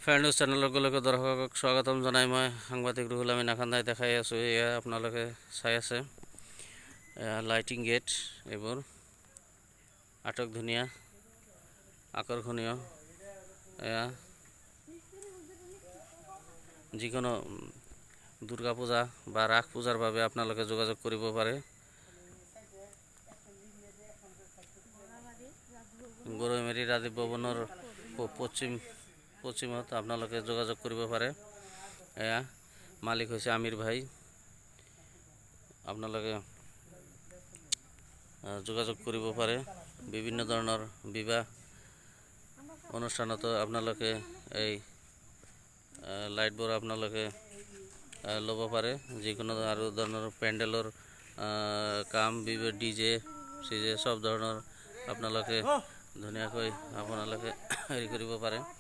Fair news চেনেলৰ সকলোকে দৰ্শকক স্বাগতম জনাই মই সাংবাদিক ৰুহুল আমিন আখান্দাই দেখাই আছোঁ। এয়া আপোনালোকে চাই আছে লাইটিং গেট, এইবোৰ আটক ধুনীয়া আকৰ্ষণীয়। এয়া যিকোনো দুৰ্গা পূজা বা ৰাস পূজাৰ বাবে আপোনালোকে যোগাযোগ কৰিব পাৰে। গৰৈমাৰী ৰাজীৱ ভৱনৰ পশ্চিমত আপোনালোকে যোগাযোগ কৰিব পাৰে। এয়া মালিক হৈছে আমিৰ ভাই। আপোনালোকে যোগাযোগ কৰিব পাৰে। বিভিন্ন ধৰণৰ বিবাহ অনুষ্ঠানতো আপোনালোকে এই লাইটবোৰ আপোনালোকে ল'ব পাৰে। যিকোনো আৰু ধৰণৰ পেণ্ডেলৰ কাম, ডিজে চিজে চব ধৰণৰ আপোনালোকে ধুনীয়াকৈ হেৰি কৰিব পাৰে।